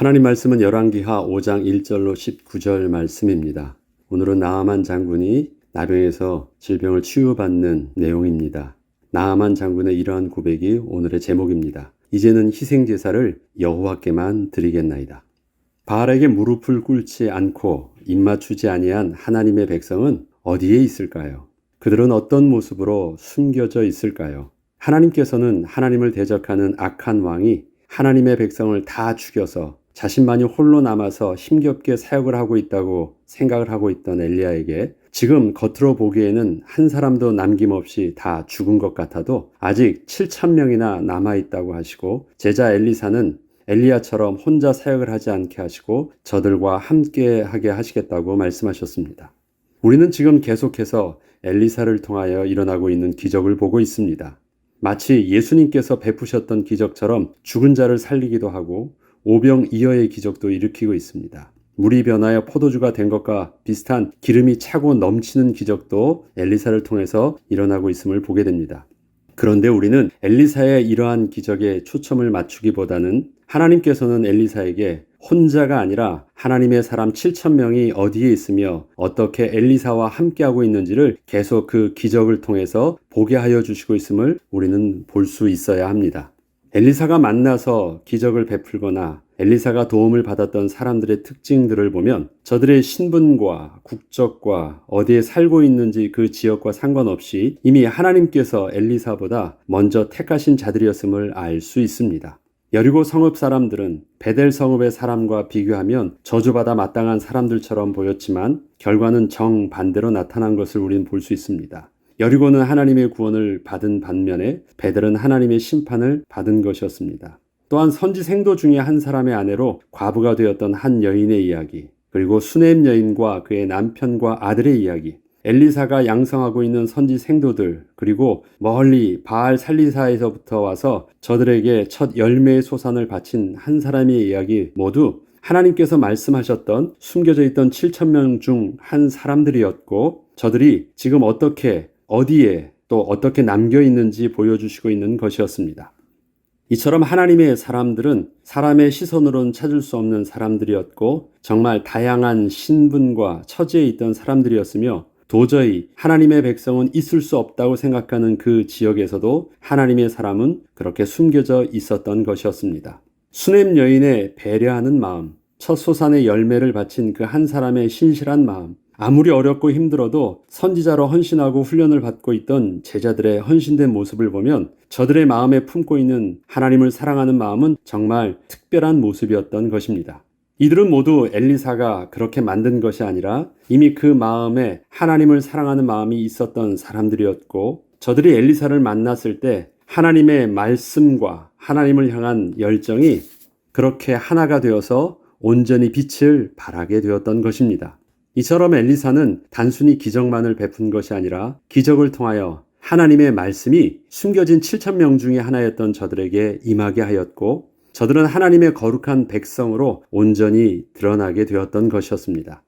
하나님 말씀은 열왕기하 5장 1절로 19절 말씀입니다. 오늘은 나아만 장군이 나병에서 질병을 치유받는 내용입니다. 나아만 장군의 이러한 고백이 오늘의 제목입니다. 이제는 희생제사를 여호와께만 드리겠나이다. 바알에게 무릎을 꿇지 않고 입맞추지 아니한 하나님의 백성은 어디에 있을까요? 그들은 어떤 모습으로 숨겨져 있을까요? 하나님께서는 하나님을 대적하는 악한 왕이 하나님의 백성을 다 죽여서 자신만이 홀로 남아서 힘겹게 사역을 하고 있다고 생각을 하고 있던 엘리야에게 지금 겉으로 보기에는 한 사람도 남김없이 다 죽은 것 같아도 아직 7,000명이나 남아있다고 하시고 제자 엘리사는 엘리야처럼 혼자 사역을 하지 않게 하시고 저들과 함께 하게 하시겠다고 말씀하셨습니다. 우리는 지금 계속해서 엘리사를 통하여 일어나고 있는 기적을 보고 있습니다. 마치 예수님께서 베푸셨던 기적처럼 죽은 자를 살리기도 하고 오병이어의 기적도 일으키고 있습니다. 물이 변하여 포도주가 된 것과 비슷한 기름이 차고 넘치는 기적도 엘리사를 통해서 일어나고 있음을 보게 됩니다. 그런데 우리는 엘리사의 이러한 기적에 초점을 맞추기보다는 하나님께서는 엘리사에게 혼자가 아니라 하나님의 사람 7,000명이 어디에 있으며 어떻게 엘리사와 함께하고 있는지를 계속 그 기적을 통해서 보게 하여 주시고 있음을 우리는 볼 수 있어야 합니다. 엘리사가 만나서 기적을 베풀거나 엘리사가 도움을 받았던 사람들의 특징들을 보면 저들의 신분과 국적과 어디에 살고 있는지 그 지역과 상관없이 이미 하나님께서 엘리사보다 먼저 택하신 자들이었음을 알 수 있습니다. 여리고 성읍 사람들은 베델 성읍의 사람과 비교하면 저주받아 마땅한 사람들처럼 보였지만 결과는 정반대로 나타난 것을 우리는 볼 수 있습니다. 여리고는 하나님의 구원을 받은 반면에 베델은 하나님의 심판을 받은 것이었습니다. 또한 선지생도 중에 한 사람의 아내로 과부가 되었던 한 여인의 이야기, 그리고 수넴 여인과 그의 남편과 아들의 이야기, 엘리사가 양성하고 있는 선지생도들, 그리고 멀리 바알 살리사에서부터 와서 저들에게 첫 열매의 소산을 바친 한 사람의 이야기 모두 하나님께서 말씀하셨던 숨겨져 있던 7,000명 중 한 사람들이었고 저들이 지금 어디에 또 어떻게 남겨 있는지 보여주시고 있는 것이었습니다. 이처럼 하나님의 사람들은 사람의 시선으로는 찾을 수 없는 사람들이었고 정말 다양한 신분과 처지에 있던 사람들이었으며 도저히 하나님의 백성은 있을 수 없다고 생각하는 그 지역에서도 하나님의 사람은 그렇게 숨겨져 있었던 것이었습니다. 수넴 여인의 배려하는 마음, 첫 소산의 열매를 바친 그 한 사람의 신실한 마음, 아무리 어렵고 힘들어도 선지자로 헌신하고 훈련을 받고 있던 제자들의 헌신된 모습을 보면 저들의 마음에 품고 있는 하나님을 사랑하는 마음은 정말 특별한 모습이었던 것입니다. 이들은 모두 엘리사가 그렇게 만든 것이 아니라 이미 그 마음에 하나님을 사랑하는 마음이 있었던 사람들이었고 저들이 엘리사를 만났을 때 하나님의 말씀과 하나님을 향한 열정이 그렇게 하나가 되어서 온전히 빛을 발하게 되었던 것입니다. 이처럼 엘리사는 단순히 기적만을 베푼 것이 아니라 기적을 통하여 하나님의 말씀이 숨겨진 7,000명 중에 하나였던 저들에게 임하게 하였고 저들은 하나님의 거룩한 백성으로 온전히 드러나게 되었던 것이었습니다.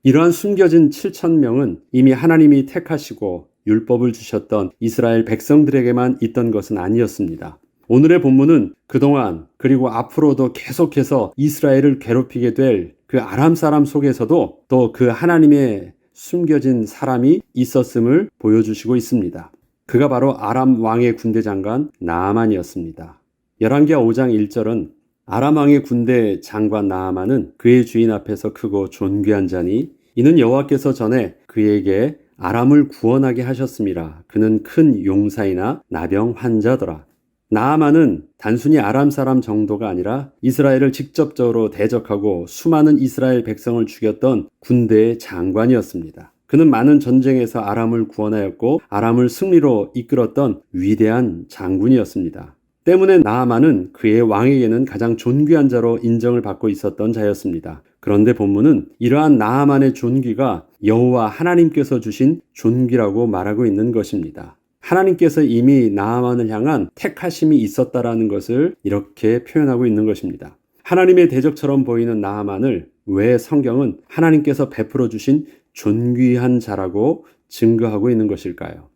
이러한 숨겨진 7,000명은 이미 하나님이 택하시고 율법을 주셨던 이스라엘 백성들에게만 있던 것은 아니었습니다. 오늘의 본문은 그동안 그리고 앞으로도 계속해서 이스라엘을 괴롭히게 될 그 아람 사람 속에서도 또 그 하나님의 숨겨진 사람이 있었음을 보여주시고 있습니다. 그가 바로 아람 왕의 군대 장관 나아만이었습니다. 열왕기하 5장 1절은 아람 왕의 군대 장관 나아만은 그의 주인 앞에서 크고 존귀한 자니 이는 여호와께서 전에 그에게 아람을 구원하게 하셨음이라. 그는 큰 용사이나 나병 환자더라. 나아만은 단순히 아람 사람 정도가 아니라 이스라엘을 직접적으로 대적하고 수많은 이스라엘 백성을 죽였던 군대의 장관이었습니다. 그는 많은 전쟁에서 아람을 구원하였고 아람을 승리로 이끌었던 위대한 장군이었습니다. 때문에 나아만은 그의 왕에게는 가장 존귀한 자로 인정을 받고 있었던 자였습니다. 그런데 본문은 이러한 나아만의 존귀가 여호와 하나님께서 주신 존귀라고 말하고 있는 것입니다. 하나님께서 이미 나아만을 향한 택하심이 있었다라는 것을 이렇게 표현하고 있는 것입니다. 하나님의 대적처럼 보이는 나아만을 왜 성경은 하나님께서 베풀어 주신 존귀한 자라고 증거하고 있는 것일까요?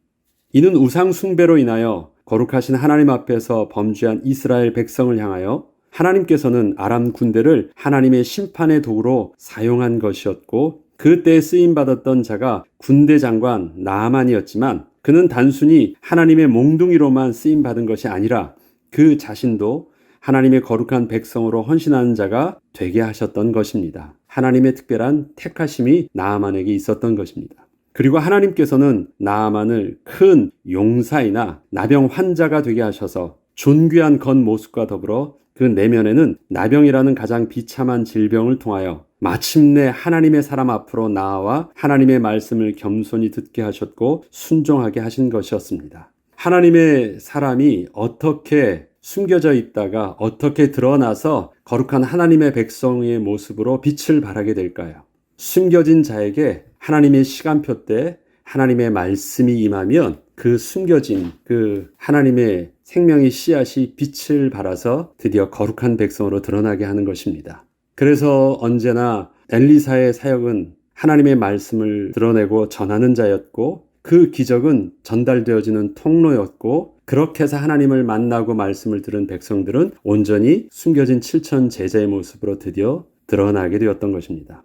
이는 우상 숭배로 인하여 거룩하신 하나님 앞에서 범죄한 이스라엘 백성을 향하여 하나님께서는 아람 군대를 하나님의 심판의 도구로 사용한 것이었고 그때 쓰임받았던 자가 군대 장관 나아만이었지만 그는 단순히 하나님의 몽둥이로만 쓰임받은 것이 아니라 그 자신도 하나님의 거룩한 백성으로 헌신하는 자가 되게 하셨던 것입니다. 하나님의 특별한 택하심이 나아만에게 있었던 것입니다. 그리고 하나님께서는 나아만을 큰 용사이나 나병 환자가 되게 하셔서 존귀한 겉모습과 더불어 그 내면에는 나병이라는 가장 비참한 질병을 통하여 마침내 하나님의 사람 앞으로 나아와 하나님의 말씀을 겸손히 듣게 하셨고 순종하게 하신 것이었습니다. 하나님의 사람이 어떻게 숨겨져 있다가 어떻게 드러나서 거룩한 하나님의 백성의 모습으로 빛을 발하게 될까요? 숨겨진 자에게 하나님의 시간표 때 하나님의 말씀이 임하면 그 숨겨진 그 하나님의 생명의 씨앗이 빛을 발하서 드디어 거룩한 백성으로 드러나게 하는 것입니다. 그래서 언제나 엘리사의 사역은 하나님의 말씀을 드러내고 전하는 자였고 그 기적은 전달되어지는 통로였고 그렇게 해서 하나님을 만나고 말씀을 들은 백성들은 온전히 숨겨진 7천 제자의 모습으로 드디어 드러나게 되었던 것입니다.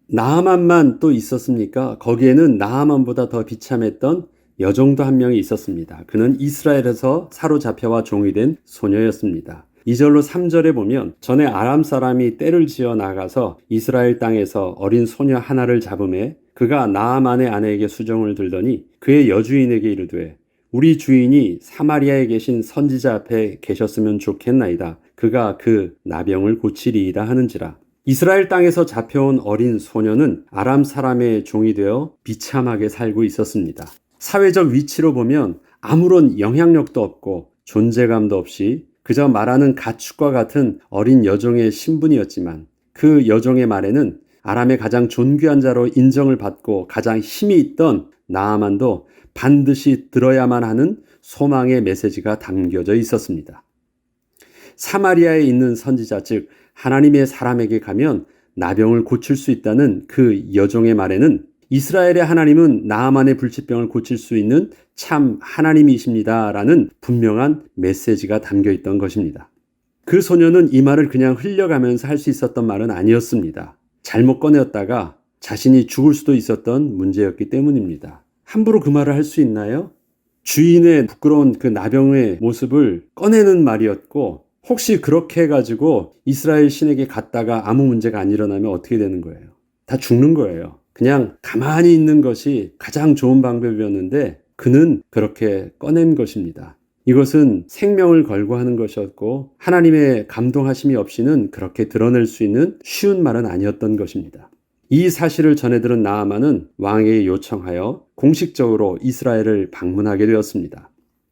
나아만만 또 있었습니까? 거기에는 나아만보다 더 비참했던 여종도 한 명이 있었습니다. 그는 이스라엘에서 사로잡혀와 종이 된 소녀였습니다. 2절로 3절에 보면 전에 아람 사람이 떼를 지어 나가서 이스라엘 땅에서 어린 소녀 하나를 잡음에 그가 나아만의 아내에게 수종을 들더니 그의 여주인에게 이르되 우리 주인이 사마리아에 계신 선지자 앞에 계셨으면 좋겠나이다. 그가 그 나병을 고치리이다 하는지라. 이스라엘 땅에서 잡혀온 어린 소녀는 아람 사람의 종이 되어 비참하게 살고 있었습니다. 사회적 위치로 보면 아무런 영향력도 없고 존재감도 없이 그저 말하는 가축과 같은 어린 여종의 신분이었지만 그 여종의 말에는 아람의 가장 존귀한 자로 인정을 받고 가장 힘이 있던 나아만도 반드시 들어야만 하는 소망의 메시지가 담겨져 있었습니다. 사마리아에 있는 선지자 즉 하나님의 사람에게 가면 나병을 고칠 수 있다는 그 여종의 말에는 이스라엘의 하나님은 나아만의 불치병을 고칠 수 있는 참 하나님이십니다라는 분명한 메시지가 담겨 있던 것입니다. 그 소녀는 이 말을 그냥 흘려가면서 할 수 있었던 말은 아니었습니다. 잘못 꺼내었다가 자신이 죽을 수도 있었던 문제였기 때문입니다. 함부로 그 말을 할 수 있나요? 주인의 부끄러운 그 나병의 모습을 꺼내는 말이었고 혹시 그렇게 해가지고 이스라엘 신에게 갔다가 아무 문제가 안 일어나면 어떻게 되는 거예요? 다 죽는 거예요. 그냥 가만히 있는 것이 가장 좋은 방법이었는데 그는 그렇게 꺼낸 것입니다. 이것은 생명을 걸고 하는 것이었고 하나님의 감동하심이 없이는 그렇게 드러낼 수 있는 쉬운 말은 아니었던 것입니다. 이 사실을 전해들은 나아만은 왕에게 요청하여 공식적으로 이스라엘을 방문하게 되었습니다.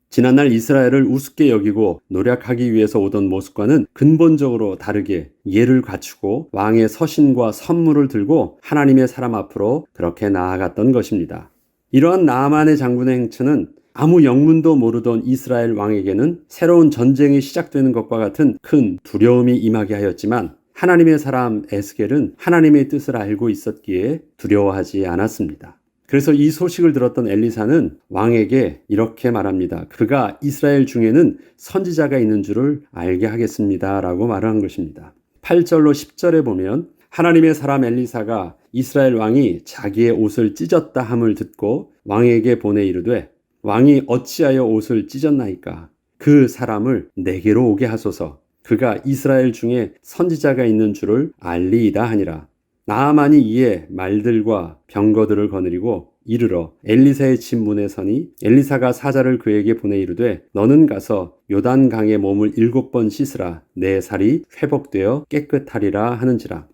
지난날 이스라엘을 우습게 여기고 노력하기 위해서 오던 모습과는 근본적으로 다르게 예를 갖추고 왕의 서신과 선물을 들고 하나님의 사람 앞으로 그렇게 나아갔던 것입니다. 이러한 나아만의 장군의 행차는 아무 영문도 모르던 이스라엘 왕에게는 새로운 전쟁이 시작되는 것과 같은 큰 두려움이 임하게 하였지만 하나님의 사람 에스겔은 하나님의 뜻을 알고 있었기에 두려워하지 않았습니다. 그래서 이 소식을 들었던 엘리사는 왕에게 이렇게 말합니다. 그가 이스라엘 중에는 선지자가 있는 줄을 알게 하겠습니다 라고 말을 한 것입니다. 8절로 10절에 보면 하나님의 사람 엘리사가 이스라엘 왕이 자기의 옷을 찢었다 함을 듣고 왕에게 보내 이르되 왕이 어찌하여 옷을 찢었나이까? 그 사람을 내게로 오게 하소서. 그가 이스라엘 중에 선지자가 있는 줄을 알리이다 하니라. 나아만이 이에 말들과 병거들을 거느리고 이르러 엘리사의 집 문에 서니 엘리사가 사자를 그에게 보내 이르되 너는 가서 요단강에 몸을 7번 씻으라. 내 살이 회복되어 깨끗하리라 하는지라.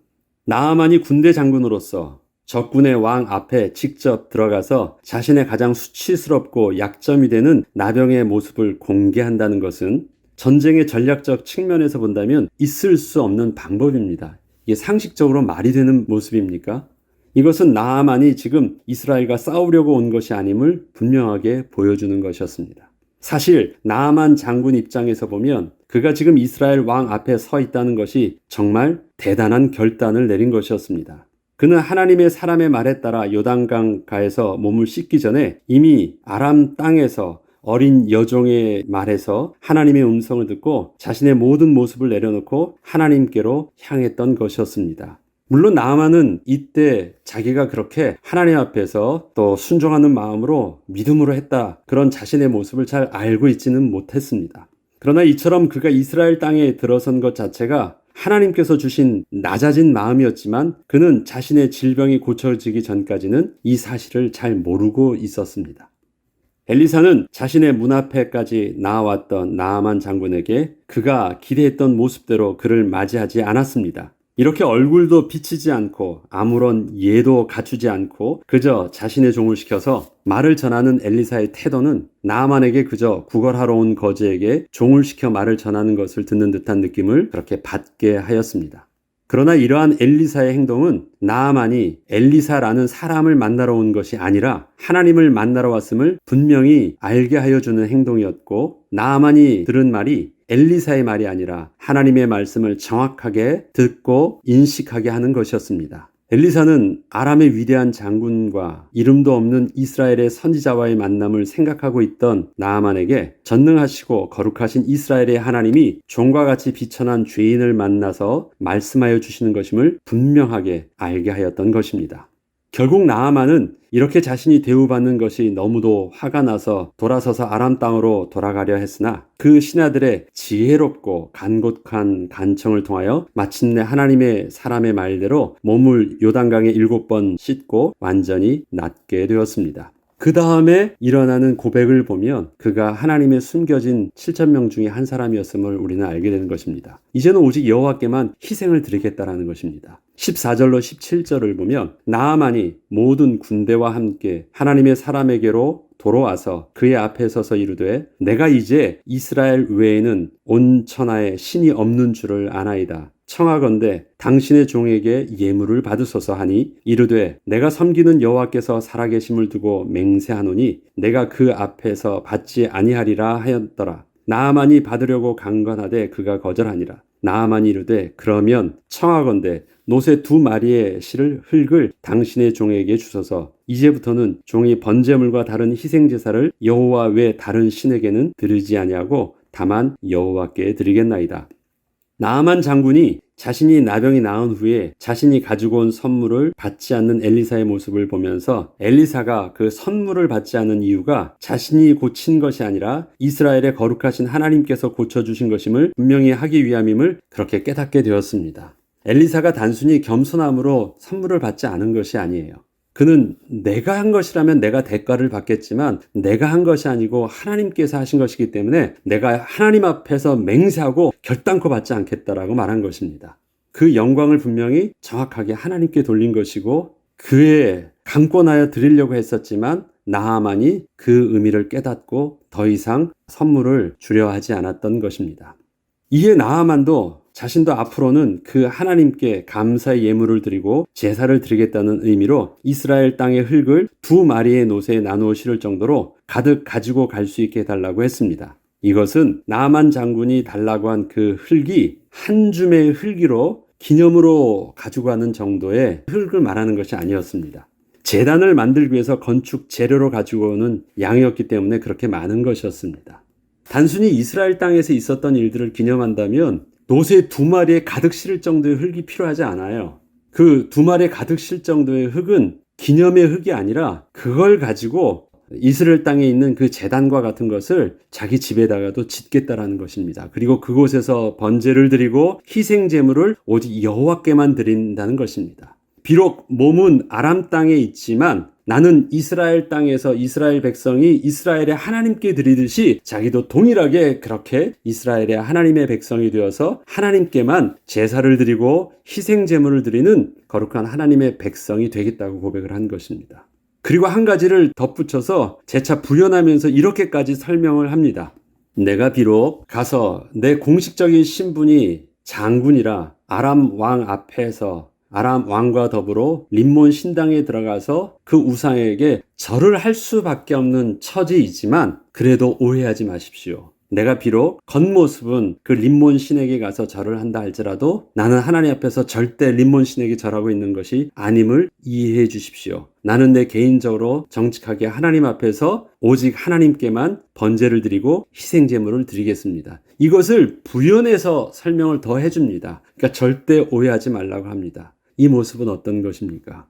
나아만이 군대 장군으로서 적군의 왕 앞에 직접 들어가서 자신의 가장 수치스럽고 약점이 되는 나병의 모습을 공개한다는 것은 전쟁의 전략적 측면에서 본다면 있을 수 없는 방법입니다. 이게 상식적으로 말이 되는 모습입니까? 이것은 나아만이 지금 이스라엘과 싸우려고 온 것이 아님을 분명하게 보여주는 것이었습니다. 사실 나아만 장군 입장에서 보면 그가 지금 이스라엘 왕 앞에 서 있다는 것이 정말 대단한 결단을 내린 것이었습니다. 그는 하나님의 사람의 말에 따라 요단강 가에서 몸을 씻기 전에 이미 아람 땅에서 어린 여종의 말에서 하나님의 음성을 듣고 자신의 모든 모습을 내려놓고 하나님께로 향했던 것이었습니다. 물론 나아만은 이때 자기가 그렇게 하나님 앞에서 또 순종하는 마음으로 믿음으로 했다, 그런 자신의 모습을 잘 알고 있지는 못했습니다. 그러나 이처럼 그가 이스라엘 땅에 들어선 것 자체가 하나님께서 주신 낮아진 마음이었지만 그는 자신의 질병이 고쳐지기 전까지는 이 사실을 잘 모르고 있었습니다. 엘리사는 자신의 문 앞에까지 나아왔던 나아만 장군에게 그가 기대했던 모습대로 그를 맞이하지 않았습니다. 이렇게 얼굴도 비치지 않고 아무런 예도 갖추지 않고 그저 자신의 종을 시켜서 말을 전하는 엘리사의 태도는 나아만에게 그저 구걸하러 온 거지에게 종을 시켜 말을 전하는 것을 듣는 듯한 느낌을 그렇게 받게 하였습니다. 그러나 이러한 엘리사의 행동은 나아만이 엘리사라는 사람을 만나러 온 것이 아니라 하나님을 만나러 왔음을 분명히 알게 하여 주는 행동이었고, 나아만이 들은 말이 엘리사의 말이 아니라 하나님의 말씀을 정확하게 듣고 인식하게 하는 것이었습니다. 엘리사는 아람의 위대한 장군과 이름도 없는 이스라엘의 선지자와의 만남을 생각하고 있던 나아만에게 전능하시고 거룩하신 이스라엘의 하나님이 종과 같이 비천한 죄인을 만나서 말씀하여 주시는 것임을 분명하게 알게 하였던 것입니다. 결국 나아만은 이렇게 자신이 대우받는 것이 너무도 화가 나서 돌아서서 아람 땅으로 돌아가려 했으나 그 신하들의 지혜롭고 간곡한 간청을 통하여 마침내 하나님의 사람의 말대로 몸을 요단강에 7번 씻고 완전히 낫게 되었습니다. 그 다음에 일어나는 고백을 보면 그가 하나님의 숨겨진 7,000명 중에 한 사람이었음을 우리는 알게 되는 것입니다. 이제는 오직 여호와께만 희생을 드리겠다라는 것입니다. 14절로 17절을 보면 나아만이 모든 군대와 함께 하나님의 사람에게로 돌아와서 그의 앞에 서서 이르되 내가 이제 이스라엘 외에는 온 천하에 신이 없는 줄을 아나이다. 청하건대 당신의 종에게 예물을 받으소서 하니 이르되 내가 섬기는 여호와께서 살아계심을 두고 맹세하노니 내가 그 앞에서 받지 아니하리라 하였더라. 나아만이 받으려고 강건하되 그가 거절하니라. 나아만이 이르되 그러면 청하건대 노새 2마리의 실을 흙을 당신의 종에게 주소서. 이제부터는 종이 번제물과 다른 희생제사를 여호와 외 다른 신에게는 드리지 아니하고 다만 여호와께 드리겠나이다. 나아만 장군이 자신이 나병이 나은 후에 자신이 가지고 온 선물을 받지 않는 엘리사의 모습을 보면서 엘리사가 그 선물을 받지 않은 이유가 자신이 고친 것이 아니라 이스라엘의 거룩하신 하나님께서 고쳐주신 것임을 분명히 하기 위함임을 그렇게 깨닫게 되었습니다. 엘리사가 단순히 겸손함으로 선물을 받지 않은 것이 아니에요. 그는 내가 한 것이라면 내가 대가를 받겠지만 내가 한 것이 아니고 하나님께서 하신 것이기 때문에 내가 하나님 앞에서 맹세하고 결단코 받지 않겠다라고 말한 것입니다. 그 영광을 분명히 정확하게 하나님께 돌린 것이고 그의 강권하여 드리려고 했었지만 나아만이 그 의미를 깨닫고 더 이상 선물을 주려 하지 않았던 것입니다. 이에 나아만도 자신도 앞으로는 그 하나님께 감사의 예물을 드리고 제사를 드리겠다는 의미로 이스라엘 땅의 흙을 2마리의 노새에 나누어 실을 정도로 가득 가지고 갈 수 있게 해달라고 했습니다. 이것은 나아만 장군이 달라고 한 그 흙이 한 줌의 흙으로 기념으로 가지고 가는 정도의 흙을 말하는 것이 아니었습니다. 제단을 만들기 위해서 건축 재료로 가지고 오는 양이었기 때문에 그렇게 많은 것이었습니다. 단순히 이스라엘 땅에서 있었던 일들을 기념한다면 노새 2마리에 가득 실을 정도의 흙이 필요하지 않아요. 그 2마리에 가득 실 정도의 흙은 기념의 흙이 아니라 그걸 가지고 이스라엘 땅에 있는 그 제단과 같은 것을 자기 집에다가도 짓겠다라는 것입니다. 그리고 그곳에서 번제를 드리고 희생 제물을 오직 여호와께만 드린다는 것입니다. 비록 몸은 아람 땅에 있지만 나는 이스라엘 땅에서 이스라엘 백성이 이스라엘의 하나님께 드리듯이 자기도 동일하게 그렇게 이스라엘의 하나님의 백성이 되어서 하나님께만 제사를 드리고 희생 제물을 드리는 거룩한 하나님의 백성이 되겠다고 고백을 한 것입니다. 그리고 한 가지를 덧붙여서 재차 부연하면서 이렇게까지 설명을 합니다. 내가 비록 가서 내 공식적인 신분이 장군이라 아람 왕 앞에서 아람 왕과 더불어 림몬 신당에 들어가서 그 우상에게 절을 할 수밖에 없는 처지이지만 그래도 오해하지 마십시오. 내가 비록 겉모습은 그 림몬 신에게 가서 절을 한다 할지라도 나는 하나님 앞에서 절대 림몬 신에게 절하고 있는 것이 아님을 이해해 주십시오. 나는 내 개인적으로 정직하게 하나님 앞에서 오직 하나님께만 번제를 드리고 희생제물을 드리겠습니다. 이것을 부연해서 설명을 더 해줍니다. 그러니까 절대 오해하지 말라고 합니다. 이 모습은 어떤 것입니까?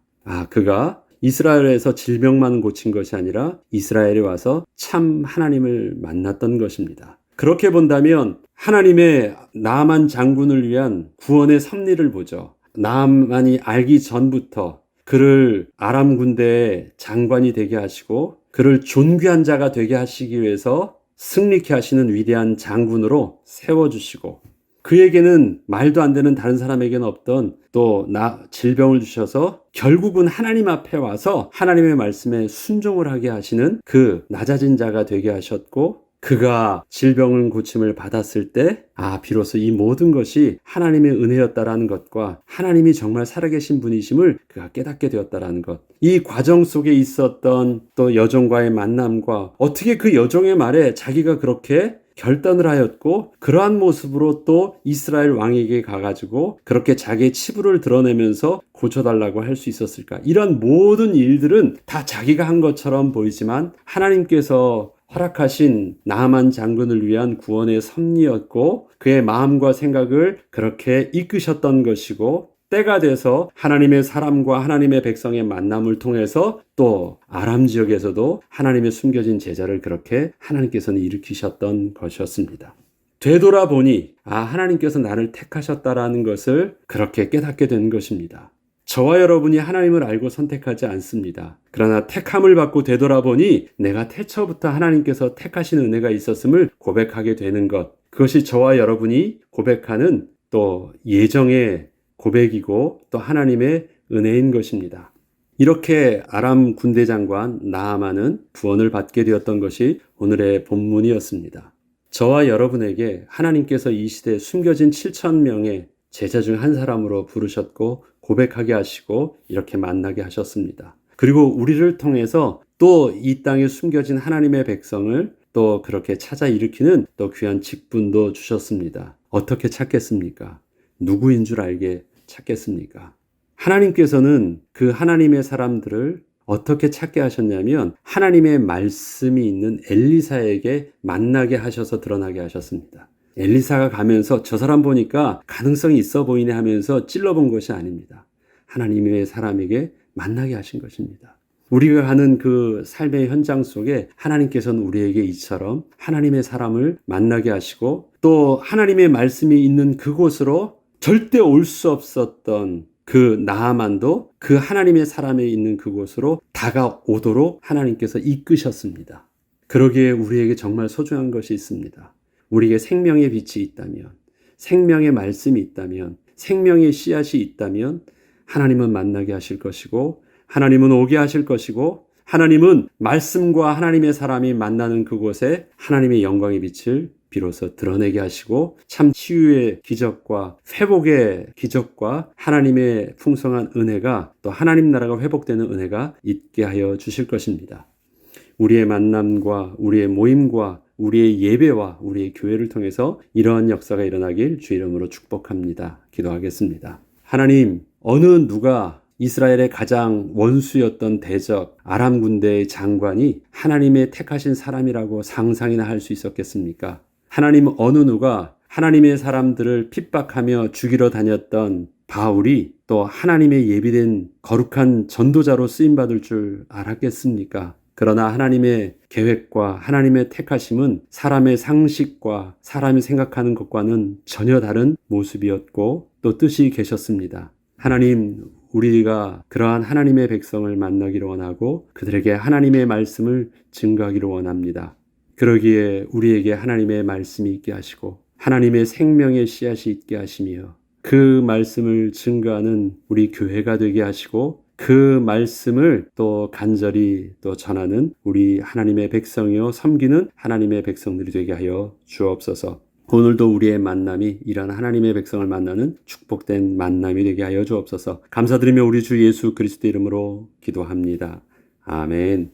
그가 이스라엘에서 질병만 고친 것이 아니라 이스라엘에 와서 참 하나님을 만났던 것입니다. 그렇게 본다면 하나님의 나아만 장군을 위한 구원의 섭리를 보죠. 나아만이 알기 전부터 그를 아람 군대의 장관이 되게 하시고 그를 존귀한 자가 되게 하시기 위해서 승리케 하시는 위대한 장군으로 세워주시고 그에게는 말도 안 되는 다른 사람에게는 없던 또 질병을 주셔서 결국은 하나님 앞에 와서 하나님의 말씀에 순종을 하게 하시는 그 낮아진 자가 되게 하셨고 그가 질병을 고침을 받았을 때 비로소 이 모든 것이 하나님의 은혜였다라는 것과 하나님이 정말 살아계신 분이심을 그가 깨닫게 되었다라는 것. 이 과정 속에 있었던 또 여종과의 만남과 어떻게 그 여종의 말에 자기가 그렇게 결단을 하였고 그러한 모습으로 또 이스라엘 왕에게 가가지고 그렇게 자기의 치부를 드러내면서 고쳐달라고 할 수 있었을까? 이런 모든 일들은 다 자기가 한 것처럼 보이지만 하나님께서 허락하신 나아만 장군을 위한 구원의 섭리였고 그의 마음과 생각을 그렇게 이끄셨던 것이고 때가 돼서 하나님의 사람과 하나님의 백성의 만남을 통해서 또 아람 지역에서도 하나님의 숨겨진 제자를 그렇게 하나님께서는 일으키셨던 것이었습니다. 되돌아보니 하나님께서 나를 택하셨다라는 것을 그렇게 깨닫게 된 것입니다. 저와 여러분이 하나님을 알고 선택하지 않습니다. 그러나 택함을 받고 되돌아보니 내가 태초부터 하나님께서 택하신 은혜가 있었음을 고백하게 되는 것. 그것이 저와 여러분이 고백하는 또 예정의 고백이고 또 하나님의 은혜인 것입니다. 이렇게 아람 군대 장관 나아만은 구원을 받게 되었던 것이 오늘의 본문이었습니다. 저와 여러분에게 하나님께서 이 시대에 숨겨진 7,000명의 제자 중 한 사람으로 부르셨고 고백하게 하시고 이렇게 만나게 하셨습니다. 그리고 우리를 통해서 또 이 땅에 숨겨진 하나님의 백성을 또 그렇게 찾아 일으키는 또 귀한 직분도 주셨습니다. 어떻게 찾겠습니까? 누구인 줄 알게 찾겠습니까? 하나님께서는 그 하나님의 사람들을 어떻게 찾게 하셨냐면 하나님의 말씀이 있는 엘리사에게 만나게 하셔서 드러나게 하셨습니다. 엘리사가 가면서 저 사람 보니까 가능성이 있어 보이네 하면서 찔러본 것이 아닙니다. 하나님의 사람에게 만나게 하신 것입니다. 우리가 가는 그 삶의 현장 속에 하나님께서는 우리에게 이처럼 하나님의 사람을 만나게 하시고 또 하나님의 말씀이 있는 그곳으로 절대 올 수 없었던 그 나아만도 그 하나님의 사람에 있는 그곳으로 다가오도록 하나님께서 이끄셨습니다. 그러기에 우리에게 정말 소중한 것이 있습니다. 우리에게 생명의 빛이 있다면, 생명의 말씀이 있다면, 생명의 씨앗이 있다면 하나님은 만나게 하실 것이고 하나님은 오게 하실 것이고 하나님은 말씀과 하나님의 사람이 만나는 그곳에 하나님의 영광의 빛을 비로소 드러내게 하시고 참 치유의 기적과 회복의 기적과 하나님의 풍성한 은혜가 또 하나님 나라가 회복되는 은혜가 있게 하여 주실 것입니다. 우리의 만남과 우리의 모임과 우리의 예배와 우리의 교회를 통해서 이러한 역사가 일어나길 주 이름으로 축복합니다. 기도하겠습니다. 하나님, 어느 누가 이스라엘의 가장 원수였던 대적 아람 군대의 장관이 하나님의 택하신 사람이라고 상상이나 할 수 있었겠습니까? 하나님 어느 누가 하나님의 사람들을 핍박하며 죽이러 다녔던 바울이 또 하나님의 예비된 거룩한 전도자로 쓰임받을 줄 알았겠습니까? 그러나 하나님의 계획과 하나님의 택하심은 사람의 상식과 사람이 생각하는 것과는 전혀 다른 모습이었고 또 뜻이 계셨습니다. 하나님, 우리가 그러한 하나님의 백성을 만나기를 원하고 그들에게 하나님의 말씀을 증거하기를 원합니다. 그러기에 우리에게 하나님의 말씀이 있게 하시고 하나님의 생명의 씨앗이 있게 하시며 그 말씀을 증거하는 우리 교회가 되게 하시고 그 말씀을 또 간절히 또 전하는 우리 하나님의 백성이요 섬기는 하나님의 백성들이 되게 하여 주옵소서. 오늘도 우리의 만남이 이런 하나님의 백성을 만나는 축복된 만남이 되게 하여 주옵소서. 감사드리며 우리 주 예수 그리스도 이름으로 기도합니다. 아멘.